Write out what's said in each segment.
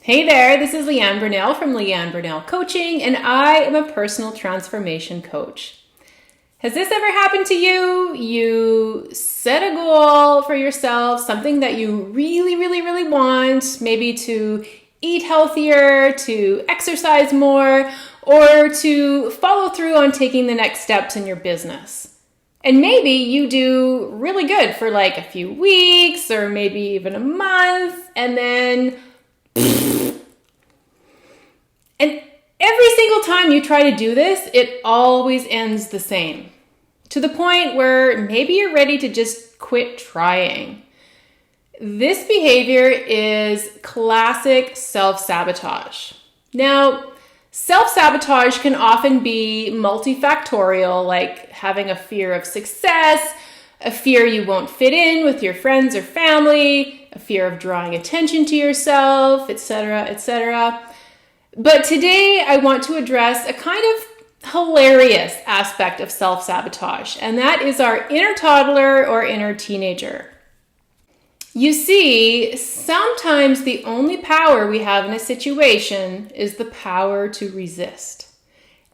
Hey there, this is Leanne Brunell from Leanne Brunell Coaching, and I am a personal transformation coach. Has this ever happened to you? You set a goal for yourself, something that you really want, maybe to eat healthier, to exercise more, or to follow through on taking the next steps in your business. And maybe you do really good for like a few weeks or maybe even a month, and then and every single time you try to do this, it always ends the same. To the point where maybe you're ready to just quit trying. This behavior is classic self-sabotage. Now, self-sabotage can often be multifactorial, like having a fear of success, a fear you won't fit in with your friends or family, a fear of drawing attention to yourself, etc., etc. But today I want to address a kind of hilarious aspect of self-sabotage, and that is our inner toddler or inner teenager. You see, sometimes the only power we have in a situation is the power to resist.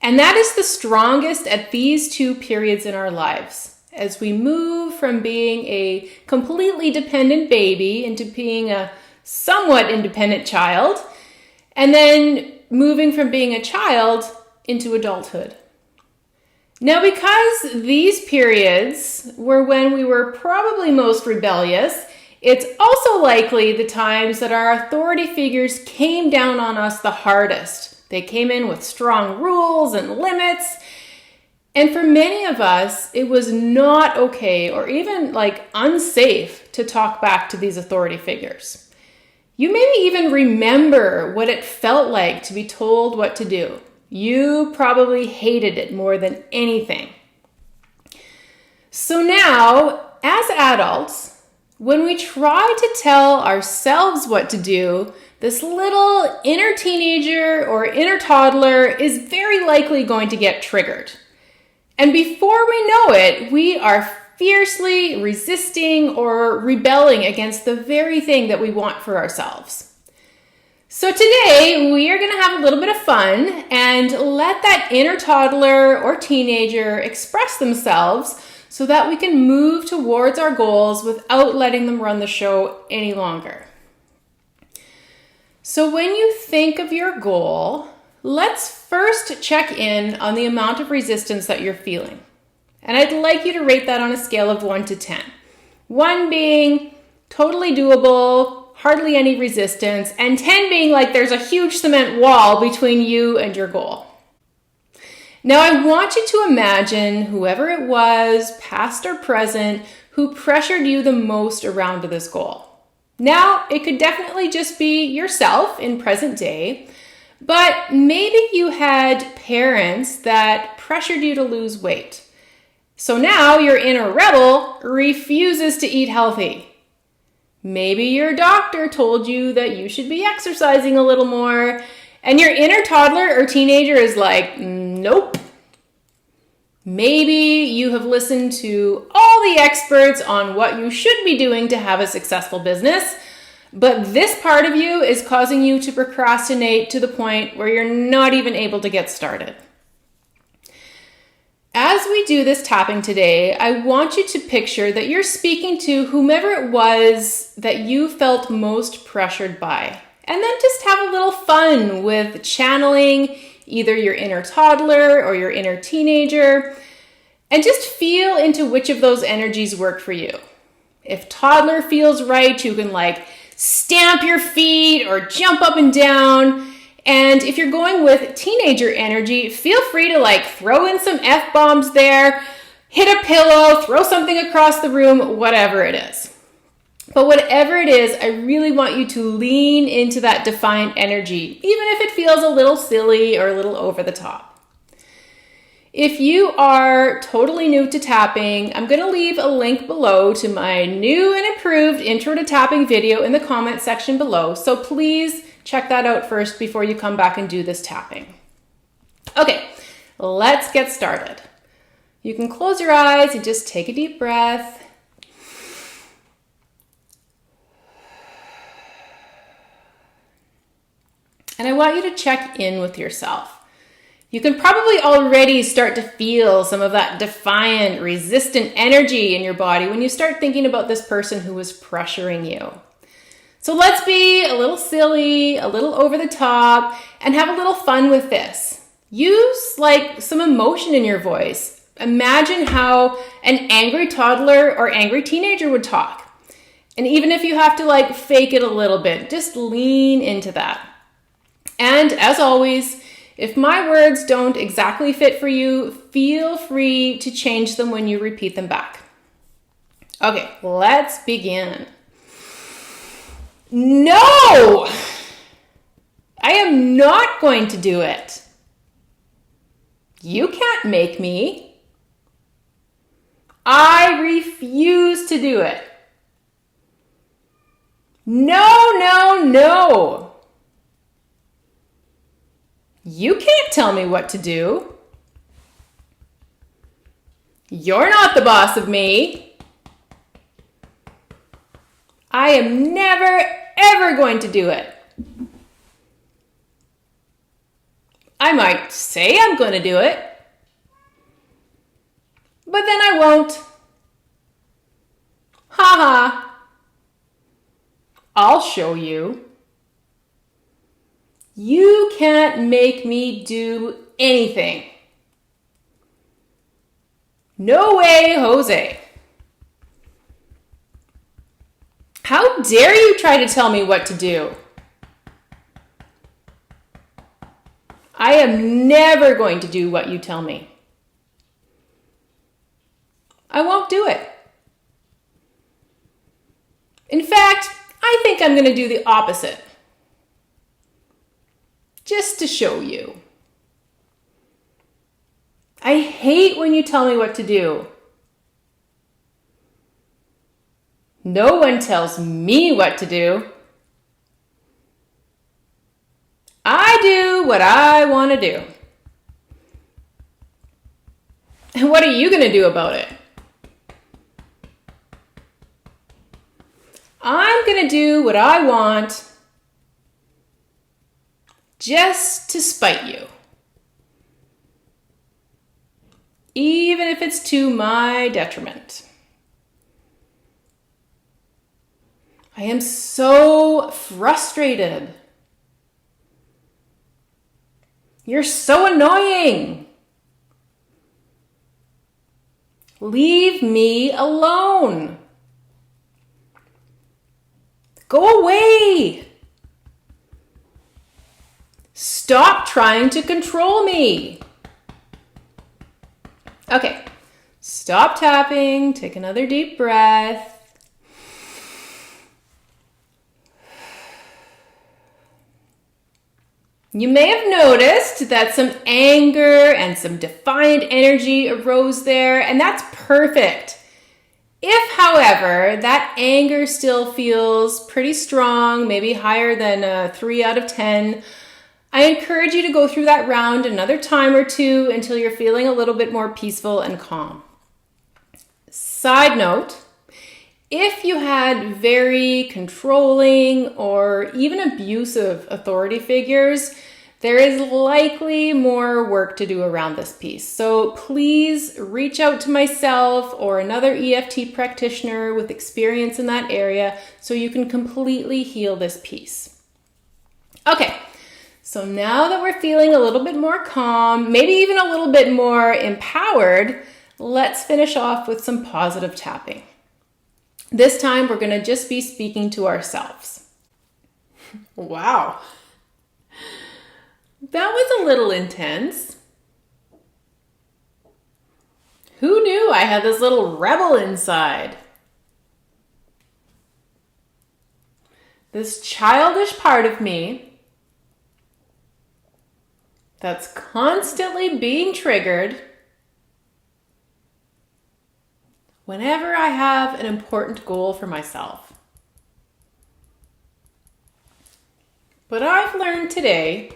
And that is the strongest at these two periods in our lives, as we move from being a completely dependent baby into being a somewhat independent child, and then moving from being a child into adulthood. Now, because these periods were when we were probably most rebellious, it's also likely the times that our authority figures came down on us the hardest. They came in with strong rules and limits. And for many of us, it was not okay or even unsafe to talk back to these authority figures. You maybe even remember what it felt like to be told what to do. You probably hated it more than anything. So now, as adults, when we try to tell ourselves what to do, this little inner teenager or inner toddler is very likely going to get triggered. And before we know it, we are fiercely resisting or rebelling against the very thing that we want for ourselves. So today, we are going to have a little bit of fun and let that inner toddler or teenager express themselves so that we can move towards our goals without letting them run the show any longer. So when you think of your goal, let's first check in on the amount of resistance that you're feeling. And I'd like you to rate that on a scale of 1 to 10. 1 being totally doable, hardly any resistance, and 10 being like there's a huge cement wall between you and your goal. Now I want you to imagine whoever it was, past or present, who pressured you the most around this goal. Now, it could definitely just be yourself in present day, but maybe you had parents that pressured you to lose weight. So now your inner rebel refuses to eat healthy. Maybe your doctor told you that you should be exercising a little more, and your inner toddler or teenager is like, nope. Maybe you have listened to all the experts on what you should be doing to have a successful business, but this part of you is causing you to procrastinate to the point where you're not even able to get started. As we do this tapping today, I want you to picture that you're speaking to whomever it was that you felt most pressured by. And then just have a little fun with channeling either your inner toddler or your inner teenager, and just feel into which of those energies work for you. If toddler feels right, you can stamp your feet or jump up and down. And if you're going with teenager energy, feel free to throw in some F-bombs there, hit a pillow, throw something across the room, whatever it is. But whatever it is, I really want you to lean into that defiant energy, even if it feels a little silly or a little over the top. If you are totally new to tapping, I'm going to leave a link below to my new and improved intro to tapping video in the comment section below. So please check that out first before you come back and do this tapping. Okay, let's get started. You can close your eyes and just take a deep breath. And I want you to check in with yourself. You can probably already start to feel some of that defiant, resistant energy in your body when you start thinking about this person who was pressuring you. So let's be a little silly, a little over the top, and have a little fun with this. Use like some emotion in your voice. Imagine how an angry toddler or angry teenager would talk. And even if you have to like fake it a little bit, just lean into that. And as always, if my words don't exactly fit for you, feel free to change them when you repeat them back. Okay, let's begin. No! I am not going to do it. You can't make me. I refuse to do it. No, no, no. You can't tell me what to do. You're not the boss of me. I am never, ever going to do it. I might say I'm going to do it, but then I won't. Ha ha. I'll show you. You can't make me do anything. No way, Jose. How dare you try to tell me what to do? I am never going to do what you tell me. I won't do it. In fact, I think I'm going to do the opposite. Just to show you. I hate when you tell me what to do. No one tells me what to do. I do what I want to do. And what are you going to do about it? I'm going to do what I want just to spite you. Even if it's to my detriment. I am so frustrated. You're so annoying. Leave me alone. Go away. Stop trying to control me. Okay, stop tapping. Take another deep breath. You may have noticed that some anger and some defiant energy arose there, and that's perfect. If, however, that anger still feels pretty strong, maybe higher than a 3 out of 10, I encourage you to go through that round another time or two until you're feeling a little bit more peaceful and calm. Side note, if you had very controlling or even abusive authority figures, there is likely more work to do around this piece. So please reach out to myself or another EFT practitioner with experience in that area so you can completely heal this piece. Okay, so now that we're feeling a little bit more calm, maybe even a little bit more empowered, let's finish off with some positive tapping. This time, we're going to just be speaking to ourselves. Wow. That was a little intense. Who knew I had this little rebel inside? This childish part of me that's constantly being triggered whenever I have an important goal for myself. But I've learned today,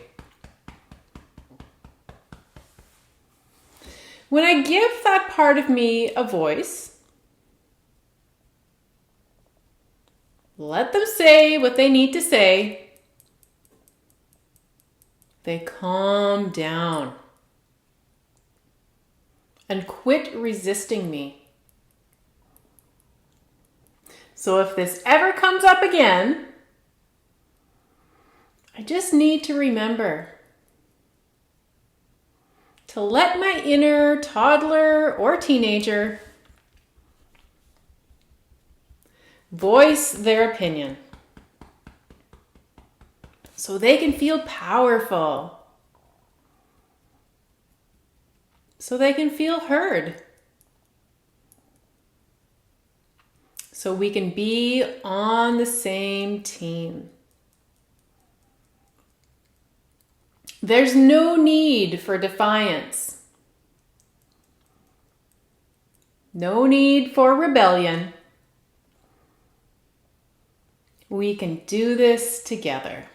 when I give that part of me a voice, let them say what they need to say, They calm down and quit resisting me. So if this ever comes up again, I just need to remember to let my inner toddler or teenager voice their opinion so they can feel powerful, so they can feel heard, so we can be on the same team. There's no need for defiance. No need for rebellion. We can do this together.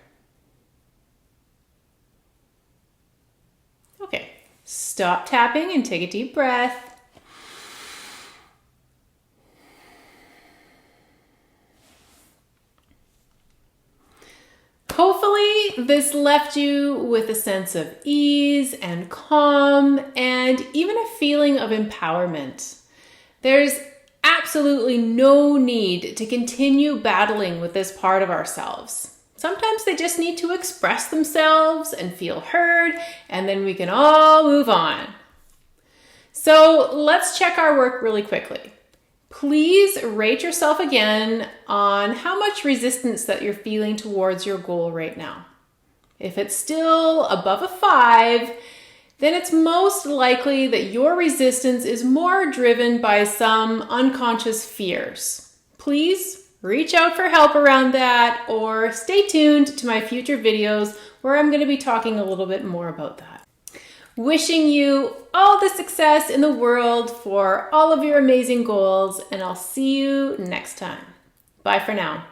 Okay, stop tapping and take a deep breath. Hopefully, this left you with a sense of ease and calm and even a feeling of empowerment. There's absolutely no need to continue battling with this part of ourselves. Sometimes they just need to express themselves and feel heard, and then we can all move on. So let's check our work really quickly. Please rate yourself again on how much resistance that you're feeling towards your goal right now. If it's still above a 5, then it's most likely that your resistance is more driven by some unconscious fears. Please reach out for help around that, or stay tuned to my future videos where I'm going to be talking a little bit more about that. Wishing you all the success in the world for all of your amazing goals, and I'll see you next time. Bye for now.